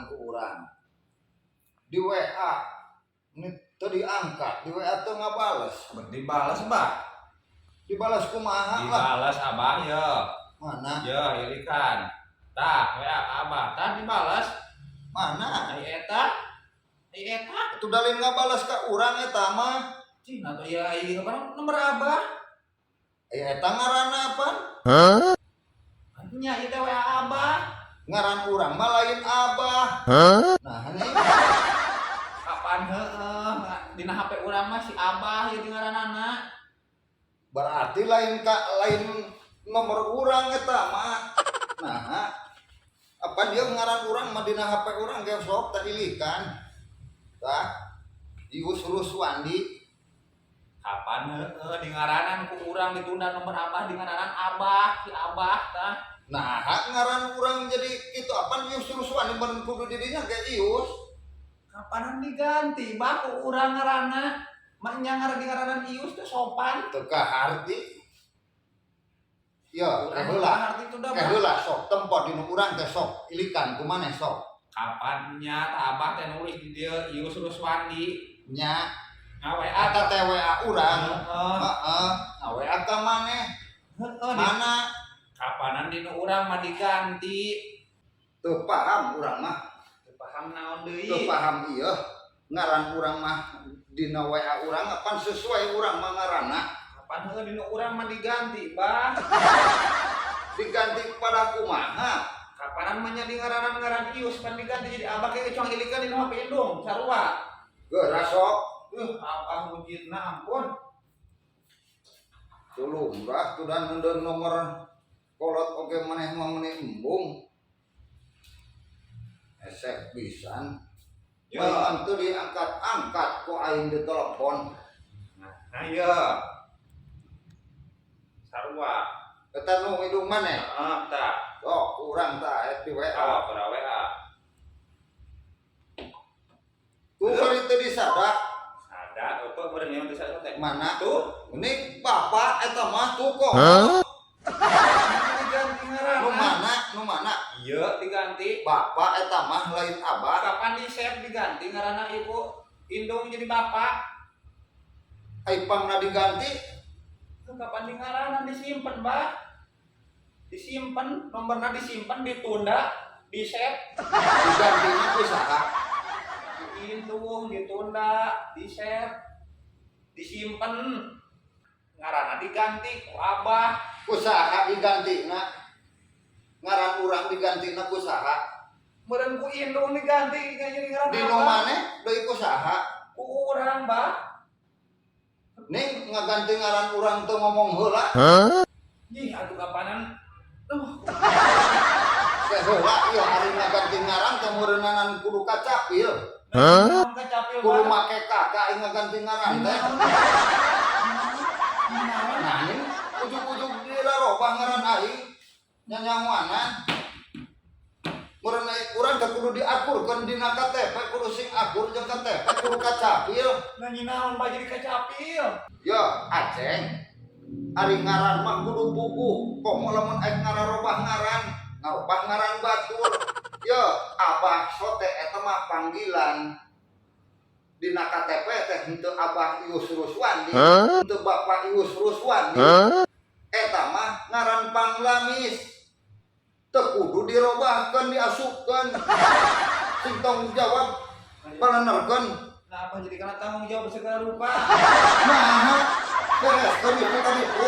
ke urang di WA ini tadi angkat di WA tuh nggak balas Dibalas, Mbak. dibalas kumaha lah Dibalas Abah ya. mana Ya, irikan. Tah, WA ka Abah, tah dibalas. mana Ai eta. itu dalin nggak balas ke urang eta mah Cina tuh ya ieu kan nomor Abah. eta ngaranna apa Nya ieu teh WA Abah. ngaran urang mah lain abah nah ini Kapan heueuh dina HP urang mah si Abah ieu ngaranana. berarti lain nomor urang eta mah nah apa dia ngaran urang mah dina HP urang ge sok tadi likan tah Ius Ruswandi Kapan heueuh di ngaranan ku urang ditunda nomor Abah di ngaranan Abah, si Abah tah. nah ngaran urang jadi itu apa Ius Ruswandi bener kudu didinya ge Ius Kapanan diganti bah ku urang ngaranna. Maknya ngaran di ngaranan Ius teh sopan. teu kaharti ya Heula arti itu dah. heula sok tempo dina urang teh sok ilikan kumaneh sok Kapannya Abah teh nulis di dieu Ius Ruswandi nya ngawe eta teh WA urang heeh. heeh nah WA ka maneh mana Kapanan dina urang mah diganti. teu paham urang mah Teu paham naon deui. teu paham ieu ngaran urang mah dina WA urang apan sesuai urang mah ngaranna Kapan heueuh dina urang mah diganti, Bah? diganti pada kumaha Kapanan mah nya di ngaranan Ius kan diganti jadi Abah ge cong ilikan dina HP indung sarua. geura sok Abah mujidna ampun. tulung dah tudan nundeun nomor kolot oge maneh mah meuni embung esek pisan Ya. ya teu diangkat-angkat ku aing di telepon Nah iya. Sarua. eta nu hidung maneh Heeh, tah. sok urang tah di WA Para WA. tuh kali teu disadak Ada eueuh beureung yang bisa teh. mana Tuh, ini bapak eta mah tuh kok diganti nu ngaranna. mana Iya, diganti. bapak eta mah lain abah Kapan di save diganti ngaranna ibu indung jadi bapak? aipangna diganti Kapan di ngaranna disimpen, Mbak? Disimpen, nomorna disimpen, ditunda, di save. digantinya ku saha Indung ditunda, di save, disimpen. Ngaranna diganti ku Abah. ku saha digantina ngaran urang digantina ku saha Meureun ku indung diganti jadi ngaranna di nu Abah. maneh deui ku saha Ku urang, Mbak. ning ngaganti ngaran urang teu ngomong heula Ih, atuh kapanan. teh heula ieu ari ngaganti ngaran teh meureunanan kudu kacapil Naon kacapil, kudu Mbak? make kakak aing ngaganti ngaran teh nah ning ujug-ujug dirarobah ngaran aing nyanyahoanan meureun urang teh kudu diakurkeun dina KTP kudu sing akur jeung KTP kudu kacapil Nanya naon Mbak jadi kacapil? yo aceng ari ngaran mah kudu bubuh komo lamun aing ngararobah ngaran batur yo abah sote eta mah panggilan dina KTP teh henteu abah Ius Ruswandi henteu bapak Ius Ruswandi eta mah ngaran panglamis teu kudu dirobahkeun diasupkeun sing tanggung jawab balenerkeun Nah, apa jadi karena tanggung jawab segala rupa? nah beres kan itu tadi bu